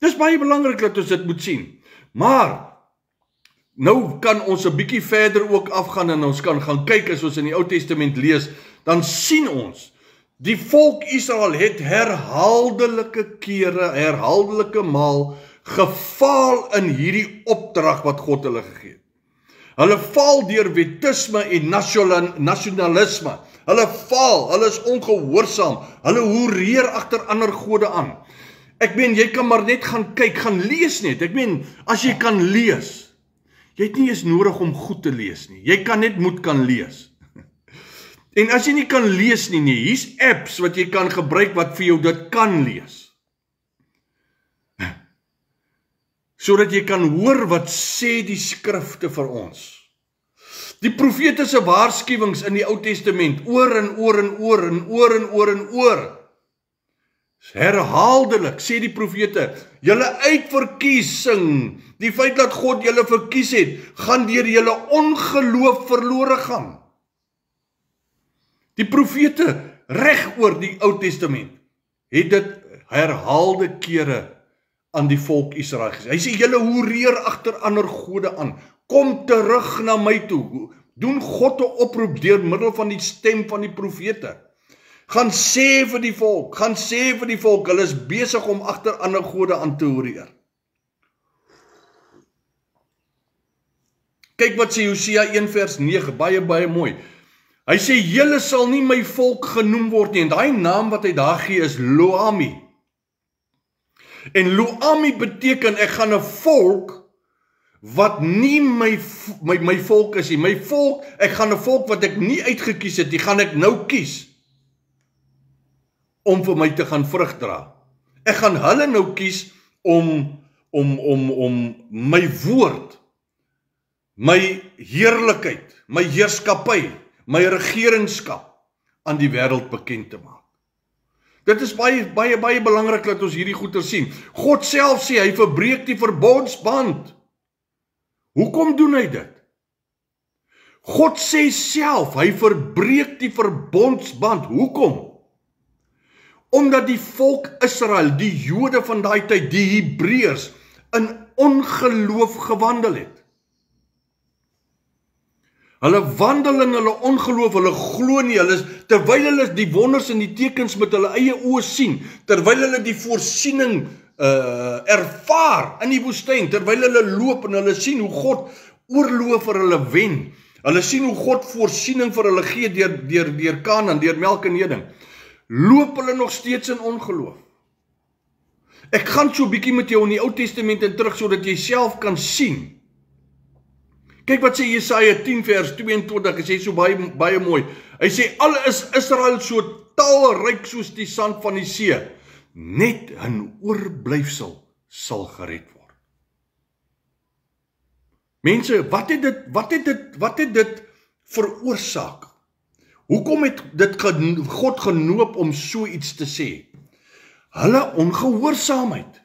Dis baie belangrik dat ons dit moet sien. Maar nou kan ons 'n bietjie verder ook afgaan en ons kan gaan kyk as ons in die Ou Testament lees, dan sien ons die volk Israel het herhaaldelike kere, herhaaldelike maal gefaal in hierdie opdrag wat God hulle gegee het. Hulle faal deur wetisme en nasionalisme. Hulle faal, hulle is ongehoorsaam, hulle hoereer agter ander gode aan. Ek meen, jy kan maar net gaan kyk, gaan lees net. Ek meen, as jy kan lees, jy het nie eens nodig om goed te lees nie. Jy kan net kan lees. En as jy nie kan lees nie, hier's apps wat jy kan gebruik wat vir jou dit kan lees. Sodat jy kan hoor wat sê die skrifte vir ons. Die profete se waarskuwings in die Ou Testament, oor en oor en oor en oor en oor en oor. Herhaaldelik sê die profete, julle uitverkiesing, die feit dat God julle verkies het, gaan deur julle ongeloof verlore gaan. Die profete reg oor die Ou Testament het dit herhaalde kere aan die volk Israel gesê. Hy sê, julle hoereer agter ander gode aan. Kom terug na my toe. Doen God 'n oproep deur middel van die stem van die profete. Gaan sê vir die volk, hulle is besig om agter ander gode aan te hoereer. Kyk wat sê Hosea 1 vers 9, baie mooi. Hy sê, julle sal nie my volk genoem word nie, en daai naam wat hy daar gee is Lo-Ami. En Lo-Ami beteken, ek gaan 'n volk wat nie my volk is nie. My volk, ek gaan 'n volk wat ek nie uitgekies het, die gaan ek nou kies om vir my te gaan vrug dra. Ek gaan hulle nou kies om my woord, my heerlikheid, my heerskappy, my regeringskap aan die wêreld bekend te maak. Dit is baie belangrik dat ons hierdie goeie sien. God self sê, hy verbreek die verbondsband. Hoekom doen hy dit? God sê self, hy verbreek die verbondsband. Hoekom? Omdat die volk Israel, die Jode van daai tyd, die Hebreërs, in ongeloof gewandel het. Hulle wandel in hulle ongeloof, hulle glo nie, terwyl hulle die wonders en die tekens met hulle eie oë sien, terwyl hulle die voorsiening ervaar in die woestyn, terwyl hulle loop en hulle sien hoe God oorloë vir hulle wen. Hulle sien hoe God voorsiening vir hulle gee deur Kanaan, deur melk en honing. Loop hulle nog steeds in ongeloof. Ek gaan so 'n bietjie met jou in die Ou Testament en terug sodat jy self kan sien. Kyk wat sê Jesaja 10 vers 22, hy sê so baie mooi. Hy sê, al is Israel so talryk soos die sand van die see, net 'n oorblyfsel sal gered word. Mense, wat het dit veroorsaak? Hoekom het dit God genoop om so iets te sê? Hulle ongehoorsaamheid.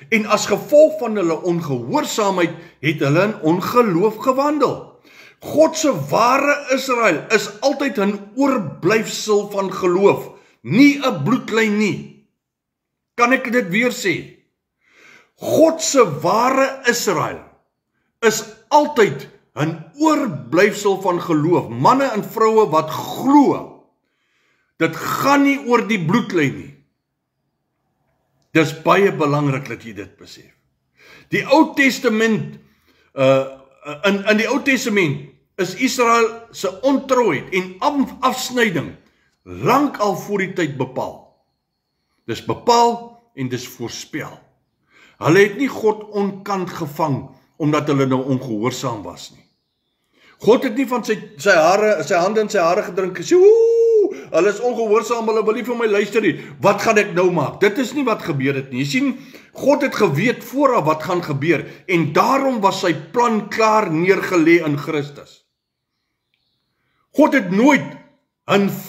En as gevolg van hulle ongehoorsaamheid het hulle in ongeloof gewandel. God se ware Israel is altyd 'n oorblyfsel van geloof, nie 'n bloedlyn nie. Kan ek dit weer sê? God se ware Israel is altyd 'n oorblyfsel van geloof, manne en vroue wat glo. Dit gaan nie oor die bloedlyn nie. Dis baie belangrik dat jy dit besef. Die Ou Testament, in die Ou Testament is Israel se ontroheid en afsnyding lank al voor die tyd bepaal. Dis bepaal en dis voorspel. Hulle het nie God onkant gevang omdat hulle nou ongehoorsaam was nie. God het nie van sy hande in sy hare gedrink gesê, hulle is ongehoorsaam, hulle wil nie vir my luister nie. Wat gaan ek nou maak? Dit is nie wat gebeur het nie. Jy sien, God het geweet vooraf wat gaan gebeur en daarom was sy plan klaar neergelê in Christus. God het nooit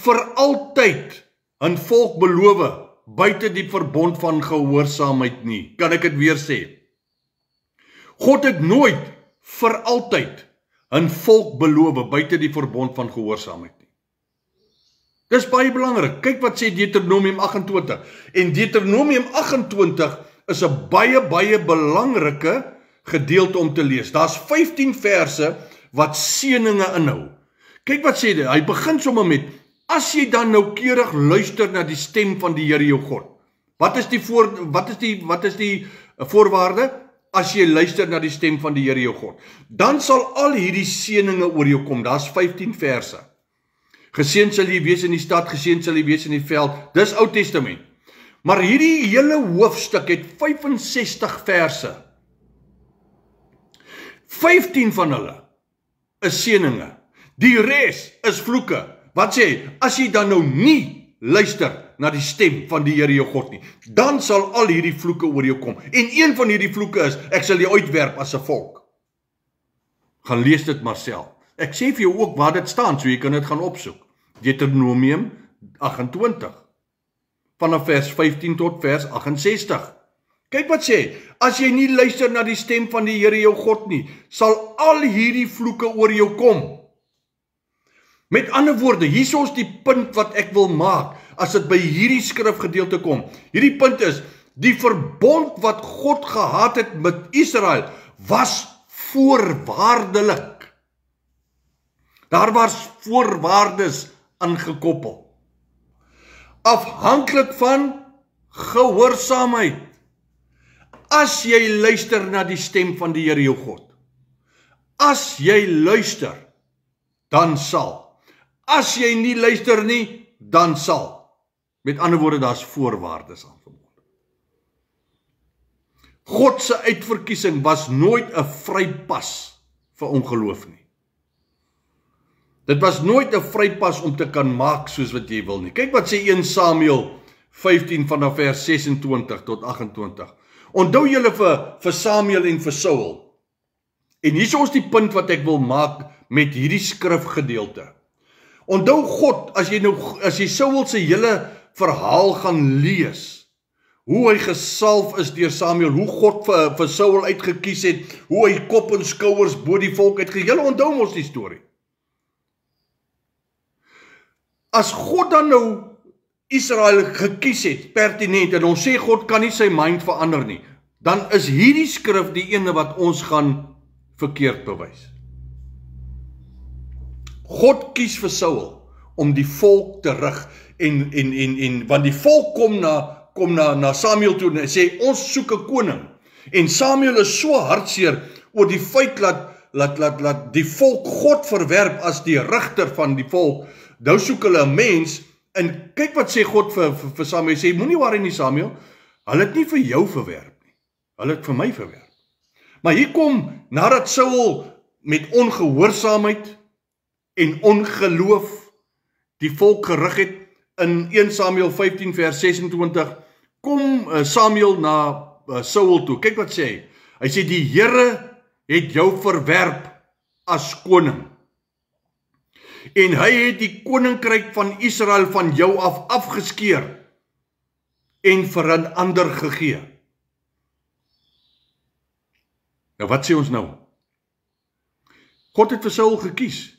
vir altyd 'n volk beloof buite die verbond van gehoorsaamheid nie. Kan ek dit weer sê? God het nooit vir altyd 'n volk beloof buite die verbond van gehoorsaamheid nie. Dis baie belangrik. Kyk wat sê Deuteronomium 28. En Deuteronomium 28 is 'n baie belangrike gedeelte om te lees. Daar's 15 verse wat seëninge inhou. Kyk wat sê dit, hy begin sommer met, as jy dan noukeurig luister na die stem van die Here jou God. Wat is die voorwaarde? As jy luister na die stem van die Here jou God. Dan sal al hierdie seëninge oor jou kom. Daar's 15 verse. Geseënd sal jy wees in die stad, geseënd sal jy wees in die veld. Dis Ou Testament. Maar hierdie hele hoofstuk het 65 verse. 15 van hulle is seëninge. Die res is vloeke. Wat sê hy? As jy dan nou nie luister na die stem van die Here jou God nie, dan sal al hierdie vloeke oor jou kom. En een van hierdie vloeke is, ek sal jou uitwerp as 'n volk. Gaan lees dit maar self. Ek sê vir jou ook waar dit staan, so jy kan dit gaan opsoek. Deuteronomium 28, vanaf vers 15 tot vers 68. Kyk wat sê, as jy nie luister na die stem van die Here jou God nie, sal al hierdie vloeke oor jou kom. Met ander woorde, hierso is die punt wat ek wil maak, as dit by hierdie skrifgedeelte kom. Hierdie punt is, die verbond wat God gehad het met Israel, was voorwaardelik. Daar was voorwaardes aangekoppel. Afhanklik van gehoorsaamheid. As jy luister na die stem van die Here jou God. As jy luister, dan sal. As jy nie luister nie, dan sal. Met ander woorde, daar's voorwaardes aan verbond. God se uitverkiesing was nooit 'n vrypas vir ongeloof nie. Dit was nooit 'n vrypas om te kan maak soos wat jy wil nie. Kyk wat sê 1 Samuel 15 vanaf vers 26 tot 28. Onthou julle vir Samuel en vir Saul. En hierso is die punt wat ek wil maak met hierdie skrifgedeelte. Onthou God, as jy Saul se hele verhaal gaan lees, hoe hy gesalf is deur Samuel, hoe God vir Saul uitgekies het, hoe hy kop en skouers bo die volk uitgekies. Julle onthou mos die storie. As God dan nou Israel gekies het, pertinent, en ons sê God kan nie sy mind verander nie, dan is hierdie skrif die ene wat ons gaan verkeerd bewys. God kies vir Saul om die volk te rig, en want die volk kom na Samuel toe en sê, ons soek 'n koning. En Samuel is so hartseer oor die feit dat die volk God verwerp as die rigter van die volk. Nou soek hulle 'n mens, en kyk wat sê God vir Samuel, sê, moenie worry nie Samuel, hulle het nie vir jou verwerp nie, hulle het vir my verwerp. Maar hier kom, nadat Saul met ongehoorsaamheid en ongeloof die volk gerig het, in 1 Samuel 15 vers 26, kom Samuel na Saul toe. Kyk wat sê hy. Hy sê, die Here het jou verwerp as koning. En hy het die koninkryk van Israel van jou af afgeskeer en vir 'n ander gegee. Nou wat sê ons nou? God het vir Saul gekies,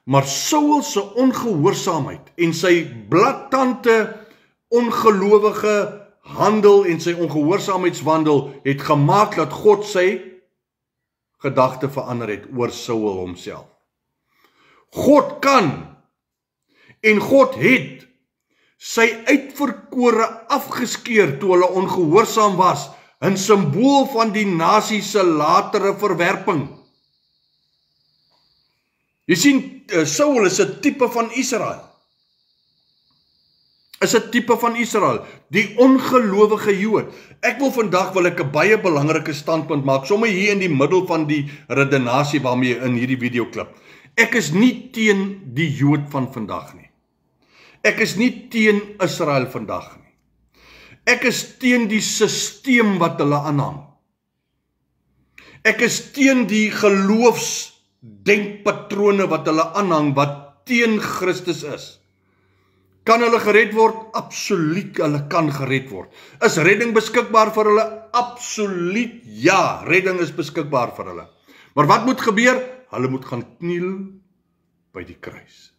maar Saul se ongehoorsaamheid en sy blaatante ongelowige handel en sy ongehoorsaamheidswandel het gemaak dat God sy gedagte verander het oor Saul homself. God kan en God het sy uitverkore afgeskeer toe hulle ongehoorsaam was, 'n simbool van die nasie se latere verwerping. Jy sien, Saul is 'n tipe van Israel. Is 'n tipe van Israel, die ongelowige Jood. Ek wil 'n baie belangrike standpunt maak, sommer hier in die middel van die redenasie waarmee in hierdie videoklip. Ek is nie teen die Jood van vandag nie. Ek is nie teen Israel vandag nie. Ek is teen die sisteem wat hulle aanhang. Ek is teen die geloofsdenkpatrone wat hulle aanhang, wat teen Christus is. Kan hulle gered word? Absoluut, hulle kan gered word. Is redding beskikbaar vir hulle? Absoluut ja, redding is beskikbaar vir hulle. Maar wat moet gebeur? Hulle moet gaan kniel by die kruis.